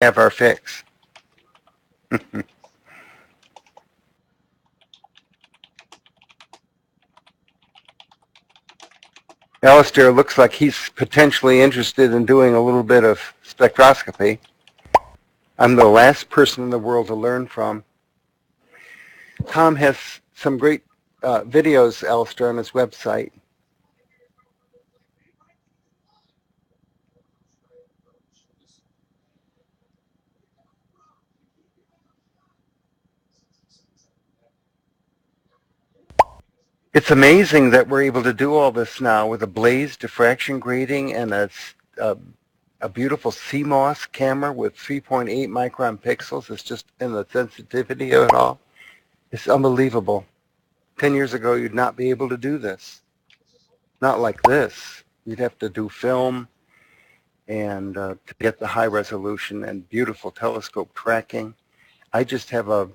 have our fix. Alistair looks like he's potentially interested in doing a little bit of spectroscopy. I'm the last person in the world to learn from. Tom has some great videos, Alistair, on his website. It's amazing that we're able to do all this now with a blaze diffraction grating and a beautiful CMOS camera with 3.8 micron pixels. It's just in the sensitivity of it all. It's unbelievable. 10 years ago, you'd not be able to do this. Not like this. You'd have to do film and to get the high resolution and beautiful telescope tracking. I just have a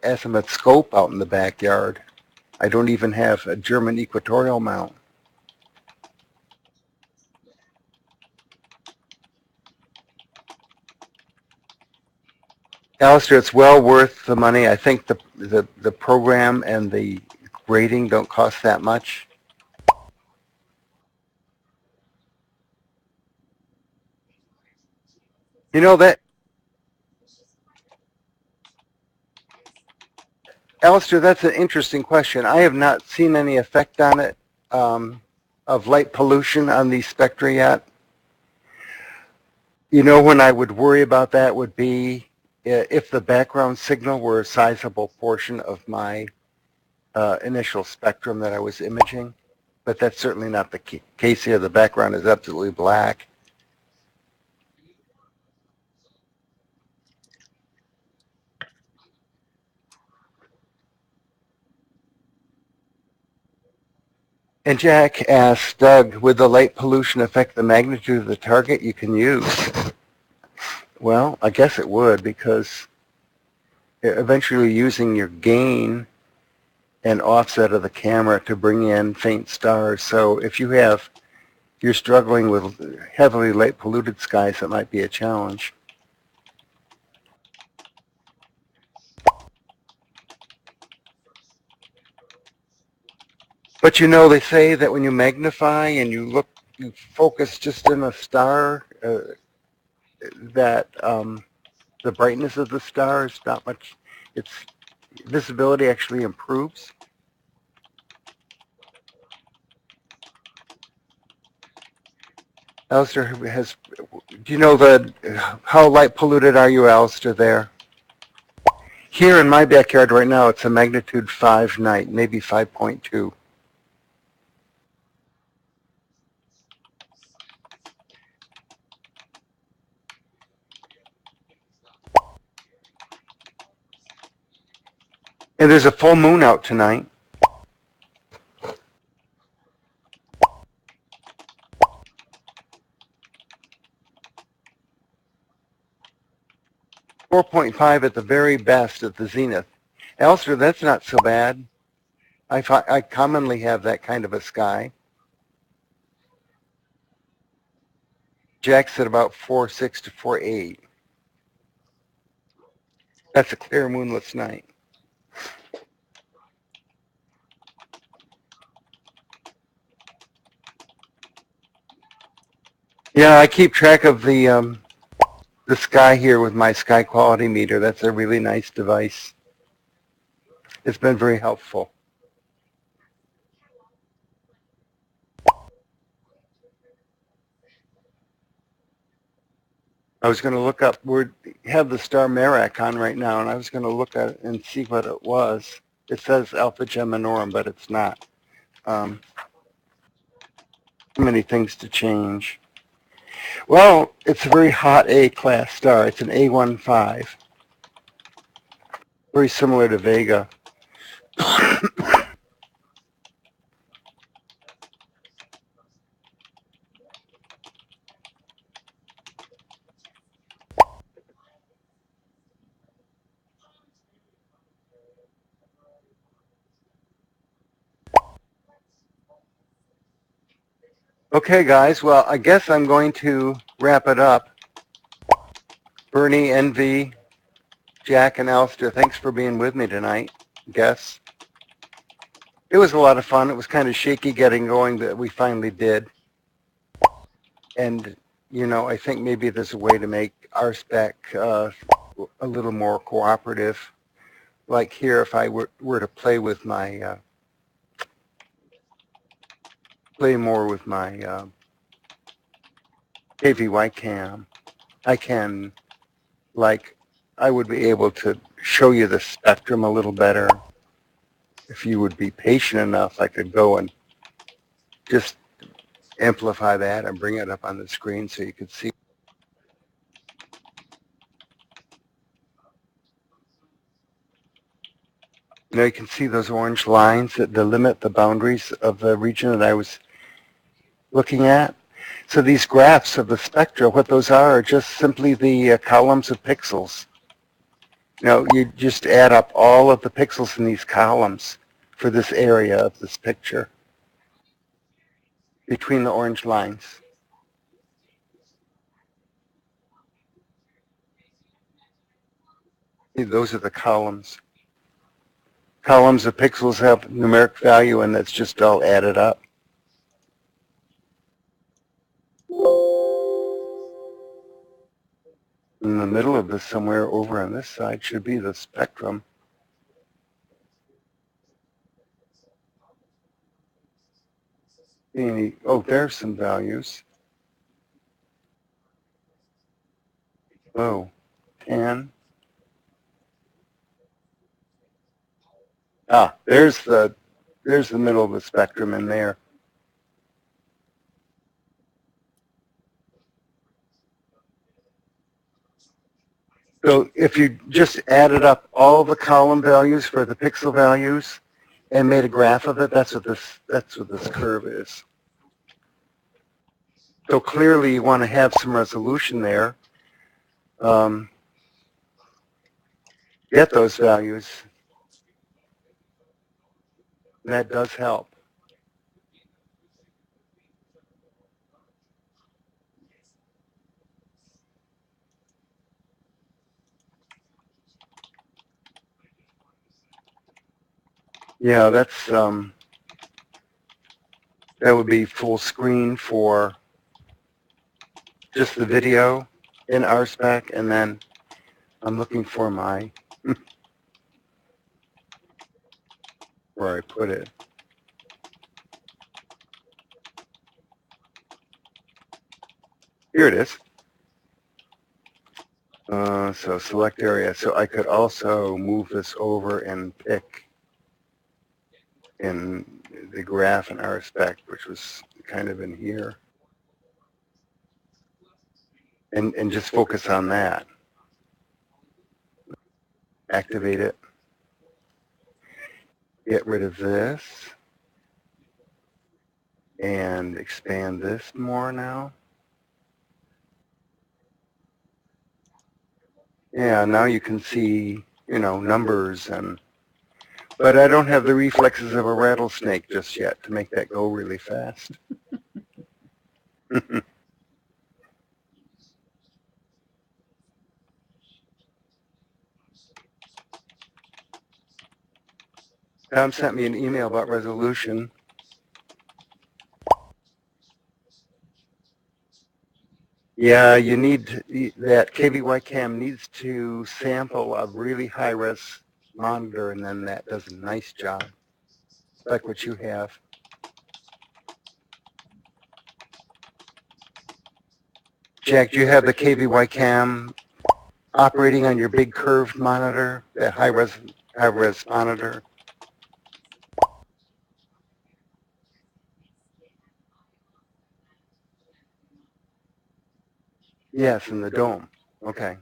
azimuth scope out in the backyard. I don't even have a German equatorial mount. Alistair, it's well worth the money. I think the program and the grading don't cost that much. You know that, Alistair, that's an interesting question. I have not seen any effect on it of light pollution on these spectra yet. You know, when I would worry about that would be if the background signal were a sizable portion of my initial spectrum that I was imaging, but that's certainly not the case here. The background is absolutely black. And Jack asked Doug, would the light pollution affect the magnitude of the target you can use? Well, I guess it would, because eventually using your gain and offset of the camera to bring in faint stars. So if you're struggling with heavily light polluted skies, that might be a challenge. But you know, they say that when you magnify and you focus just in a star, that the brightness of the star is not much, its visibility actually improves. Alistair do you know how light polluted are you, Alistair, there? Here in my backyard right now, it's a magnitude 5 night, maybe 5.2. And there's a full moon out tonight. .5 at the very best at the zenith. Alistair, that's not so bad. I commonly have that kind of a sky. Jack's at about 4.6 to 4.8. That's a clear moonless night. Yeah, I keep track of the sky here with my sky quality meter. That's a really nice device. It's been very helpful. I was going to look up, we have the star Merak on right now, and I was going to look at it and see what it was. It says Alpha Geminorum, but it's not. Too many things to change. Well, it's a very hot A-class star. It's an A15. Very similar to Vega. Okay, guys. Well, I guess I'm going to wrap it up. Bernie, Envy, Jack, and Alistair, thanks for being with me tonight. Guess. It was a lot of fun. It was kind of shaky getting going, but we finally did. And, you know, I think maybe there's a way to make RSpec a little more cooperative. Like here, if I were to play with my, play more with my KVY cam, I can, like, I would be able to show you the spectrum a little better. If you would be patient enough, I could go and just amplify that and bring it up on the screen so you could see. Now you can see those orange lines that delimit the boundaries of the region that I was looking at. So these graphs of the spectra, what those are just simply the columns of pixels. You know, you just add up all of the pixels in these columns for this area of this picture between the orange lines. See, those are the columns. Columns of pixels have numeric value, and that's just all added up. In the middle of this, somewhere over on this side, should be the spectrum. Oh, there's some values. Oh, 10. Ah, there's the middle of the spectrum in there. So if you just added up all the column values for the pixel values and made a graph of it, that's what this curve is. So clearly you want to have some resolution there. Get those values. That does help. Yeah, that's that would be full screen for just the video in RSpec, and then I'm looking for my where I put it. Here it is. So select area. So I could also move this over and pick in the graph in RSpec, which was kind of in here, and just focus on that. Activate it. Get rid of this and expand this more now. Yeah, now you can see, you know, numbers, but I don't have the reflexes of a rattlesnake just yet to make that go really fast. Tom sent me an email about resolution. Yeah, you need that KVY cam needs to sample a really high-res monitor, and then that does a nice job, like what you have. Jack, do you have the KVY cam operating on your big curved monitor, that high-res monitor? Yes, in the dome. Okay.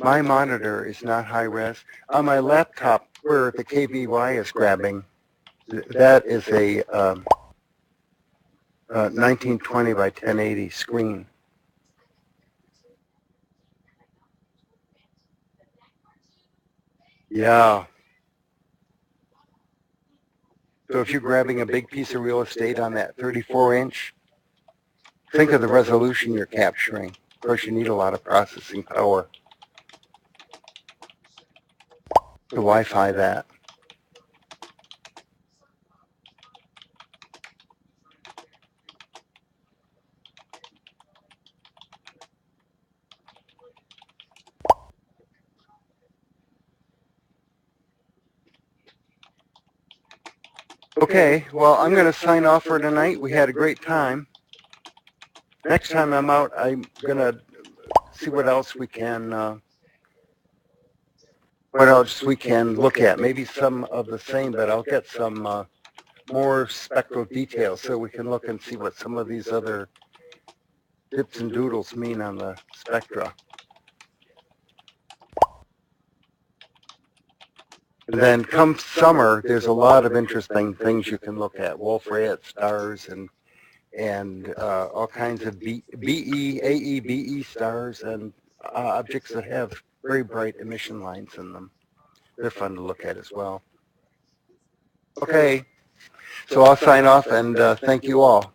My monitor is not high-res. On my laptop, where the KVY is grabbing, that is a 1920 by 1080 screen. Yeah. So if you're grabbing a big piece of real estate on that 34-inch think of the resolution you're capturing. Of course, you need a lot of processing power to Wi-Fi that. Okay, well, I'm going to sign off for tonight. We had a great time. Next time I'm out, I'm going to see what else we can look at. Maybe some of the same, but I'll get some more spectral details so we can look and see what some of these other dips and doodles mean on the spectra. And then come summer, there's a lot of interesting things you can look at. Wolf-Rayet stars and all kinds of BE, AE, BE stars and objects that have very bright emission lines in them. They're fun to look at as well. Okay, so I'll sign off and thank you all.